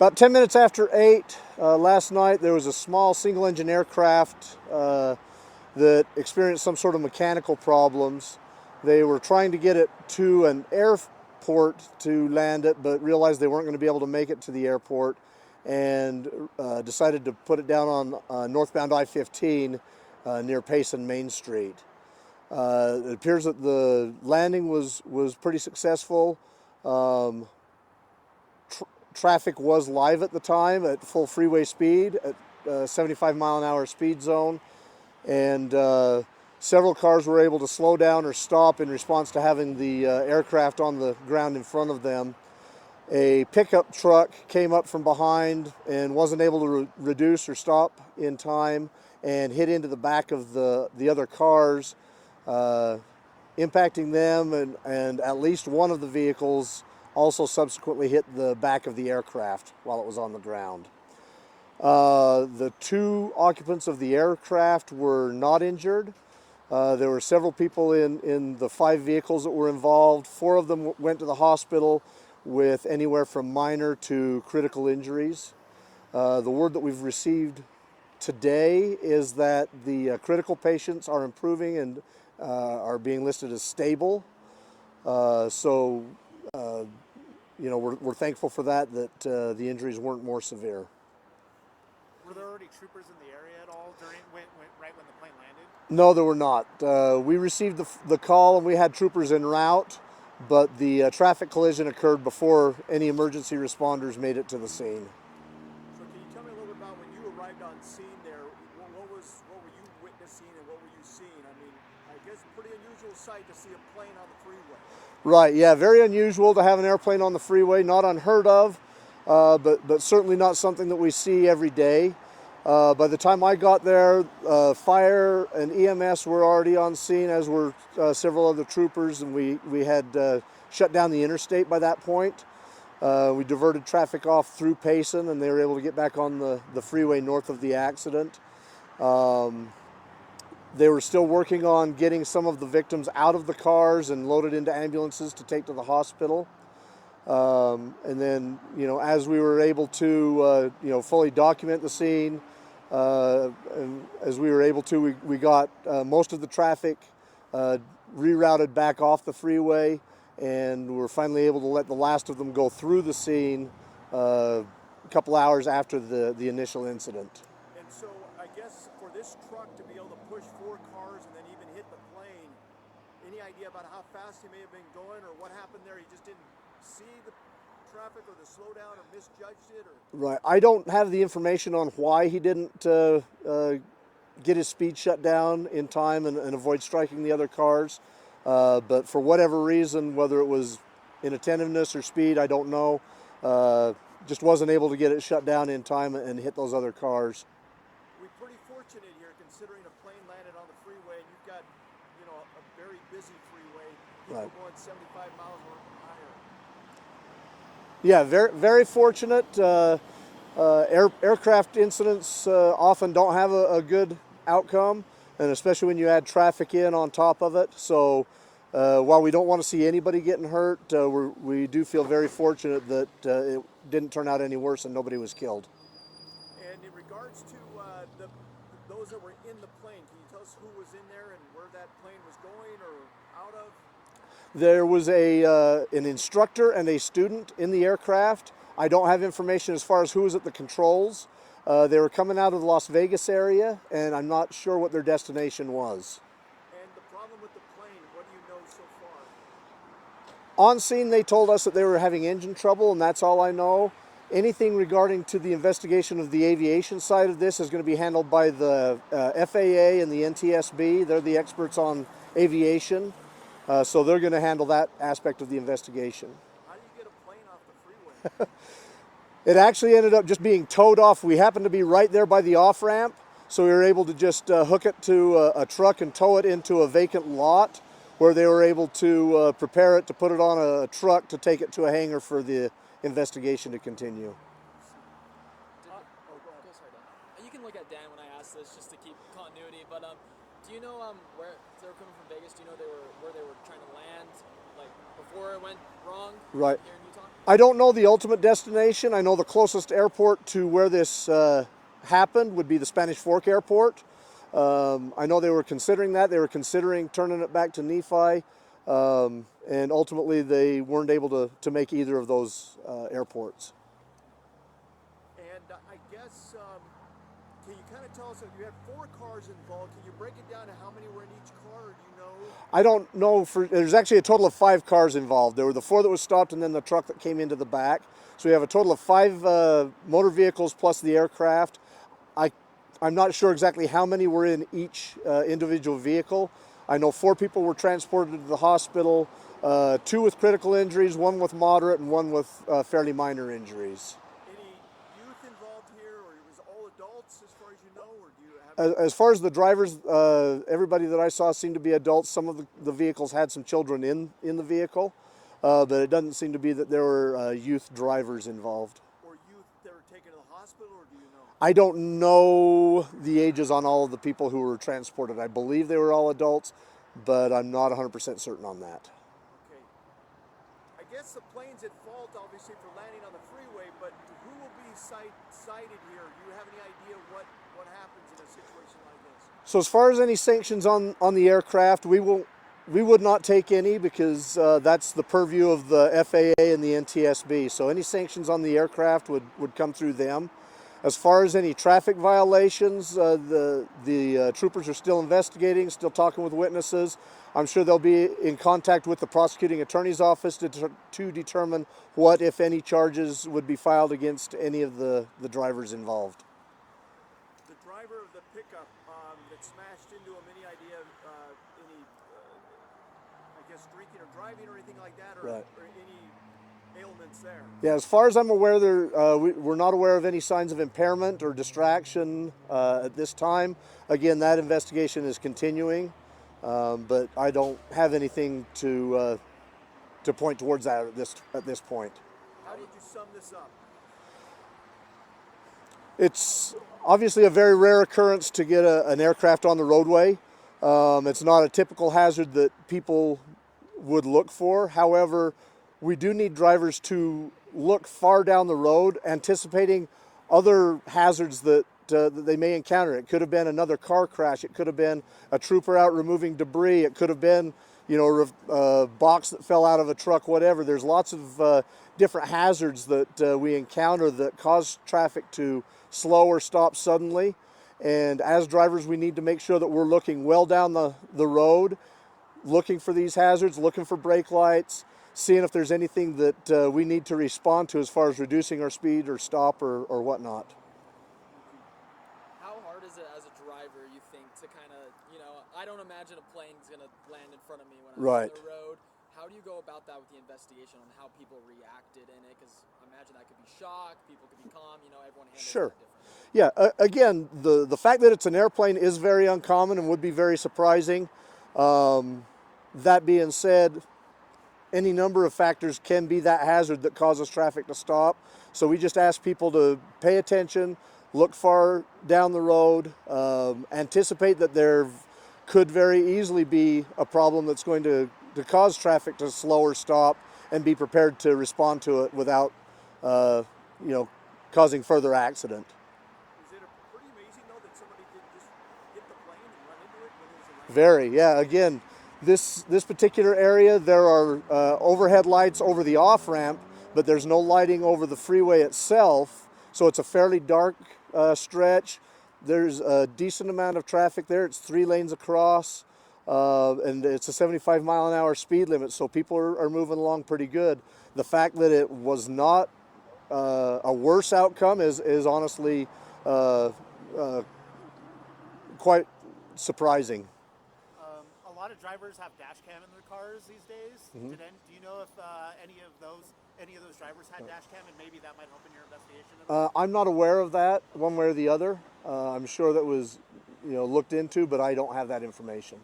About 10 minutes after 8 last night, there was a small single-engine aircraft that experienced some sort of mechanical problems. They were trying to get it to an airport to land it, but realized they weren't going to be able to make it to the airport, and decided to put it down on northbound I-15 near Payson Main Street. It appears that the landing was pretty successful. Traffic was live at the time at full freeway speed at 75 mile an hour speed zone, and several cars were able to slow down or stop in response to having the aircraft on the ground in front of them. A pickup truck came up from behind and wasn't able to reduce or stop in time and hit into the back of the other cars, impacting them, and at least one of the vehicles also subsequently hit the back of the aircraft while it was on the ground. The 2 occupants of the aircraft were not injured. There were several people in the 5 vehicles that were involved. 4 of them went to the hospital with anywhere from minor to critical injuries. The word that we've received today is that the critical patients are improving and are being listed as stable. You know, we're thankful for that the injuries weren't more severe. Were there already troopers in the area at all right when the plane landed? No, there were not. We received the call and we had troopers en route, but the traffic collision occurred before any emergency responders made it to the scene. So can you tell me a little bit about when you arrived on scene there? What were you witnessing and what were you seeing? I mean, I guess pretty unusual sight to see a plane on the freeway. Right, yeah, very unusual to have an airplane on the freeway, not unheard of, but certainly not something that we see every day. By the time I got there, fire and EMS were already on scene, as were several other troopers, and we had shut down the interstate by that point. We diverted traffic off through Payson, and they were able to get back on the freeway north of the accident. They were still working on getting some of the victims out of the cars and loaded into ambulances to take to the hospital. And then, you know, as we were able to, fully document the scene, and as we were able to, we got most of the traffic rerouted back off the freeway, and we were finally able to let the last of them go through the scene a couple hours after the initial incident. And so I guess for this truck to be able to push 4 cars and then even hit the plane, any idea about how fast he may have been going or what happened there? He just didn't see the traffic or the slowdown or misjudged it? Or? Right. I don't have the information on why he didn't get his speed shut down in time and avoid striking the other cars. But for whatever reason, whether it was inattentiveness or speed, I don't know. Just wasn't able to get it shut down in time and hit those other cars. We're pretty fortunate here considering a plane landed on the freeway and you've got, you know, a very busy freeway, people Right. going 75 miles or higher. Yeah, very, very fortunate. Aircraft incidents often don't have a good outcome, and especially when you add traffic in on top of it. So while we don't want to see anybody getting hurt, we do feel very fortunate that it didn't turn out any worse and nobody was killed. And in regards to those that were in the plane, can you tell us who was in there and where that plane was going or out of? There was an instructor and a student in the aircraft. I don't have information as far as who was at the controls. They were coming out of the Las Vegas area, and I'm not sure what their destination was. And the problem with the plane, what do you know so far? On scene, they told us that they were having engine trouble, and that's all I know. Anything regarding to the investigation of the aviation side of this is going to be handled by the FAA and the NTSB. They're the experts on aviation, so they're going to handle that aspect of the investigation. How do you get a plane off the freeway? It actually ended up just being towed off. We happened to be right there by the off-ramp, so we were able to just hook it to a truck and tow it into a vacant lot where they were able to prepare it to put it on a truck to take it to a hangar for the investigation to continue. You can look at Dan when I ask this just to keep continuity, but do you know where they were coming from Vegas? Do you know where they were trying to land? like before it went wrong? Right. Here in Utah. I don't know the ultimate destination. I know the closest airport to where this happened would be the Spanish Fork Airport. I know they were considering that. They were considering turning it back to Nephi, and ultimately they weren't able to make either of those airports. And I guess, can you kind of tell us, you had 4 cars involved, can you break it down to how many were in each car, or do you know? I don't know. There's actually a total of 5 cars involved. There were the 4 that was stopped and then the truck that came into the back. So we have a total of 5 motor vehicles plus the aircraft. I'm not sure exactly how many were in each individual vehicle. I know 4 people were transported to the hospital, 2 with critical injuries, 1 with moderate, and 1 with fairly minor injuries. Any youth involved here, or it was all adults as far as you know, or do you have? As far as the drivers, everybody that I saw seemed to be adults. Some of the vehicles had some children in the vehicle, but it doesn't seem to be that there were youth drivers involved. Or youth that were taken to the hospital, or do you know? I don't know the ages on all of the people who were transported. I believe they were all adults, but I'm not 100% certain on that. Okay. I guess the plane's at fault, obviously, for landing on the freeway, but who will be cited here? Do you have any idea what happens in a situation like this? So as far as any sanctions on the aircraft, we would not take any, because that's the purview of the FAA and the NTSB. So any sanctions on the aircraft would come through them. As far as any traffic violations, the troopers are still investigating, still talking with witnesses. I'm sure they'll be in contact with the prosecuting attorney's office to determine what, if any, charges would be filed against any of the drivers involved. The driver of the pickup that smashed into him, any idea of any, I guess, drinking or driving or anything like that, or, Right. or any ailments there? Yeah, as far as I'm aware, we're not aware of any signs of impairment or distraction at this time. Again, that investigation is continuing, but I don't have anything to point towards that at this point. How would you sum this up? It's obviously a very rare occurrence to get an aircraft on the roadway. It's not a typical hazard that people would look for. However, we do need drivers to look far down the road, anticipating other hazards that they may encounter. It could have been another car crash. It could have been a trooper out removing debris. It could have been, a box that fell out of a truck, whatever. There's lots of different hazards that we encounter that cause traffic to slow or stop suddenly. And as drivers, we need to make sure that we're looking well down the road, looking for these hazards, looking for brake lights, seeing if there's anything that we need to respond to as far as reducing our speed or stop or whatnot. How hard is it as a driver, you think, to kind of, I don't imagine a plane's going to land in front of me when I'm Right. on the road. How do you go about that with the investigation on how people reacted in it? Because I imagine that could be shock, people could be calm, everyone handles Sure. that differently. Yeah, again, the fact that it's an airplane is very uncommon and would be very surprising. That being said, any number of factors can be that hazard that causes traffic to stop. So we just ask people to pay attention, look far down the road, anticipate that there could very easily be a problem that's going to cause traffic to slow or stop, and be prepared to respond to it without, causing further accident. Is it pretty amazing, though, that somebody did just hit the plane and run into it when it was a Very, yeah. Again, this particular area, there are overhead lights over the off-ramp, but there's no lighting over the freeway itself, so it's a fairly dark stretch. There's a decent amount of traffic there. It's 3 lanes across, and it's a 75-mile-an-hour speed limit, so people are moving along pretty good. The fact that it was not a worse outcome is honestly quite surprising. A lot of drivers have dash cam in their cars these days. Mm-hmm. Do you know if any of those drivers had dash cam, and maybe that might help in your investigation? I'm not aware of that one way or the other. I'm sure that was looked into, but I don't have that information.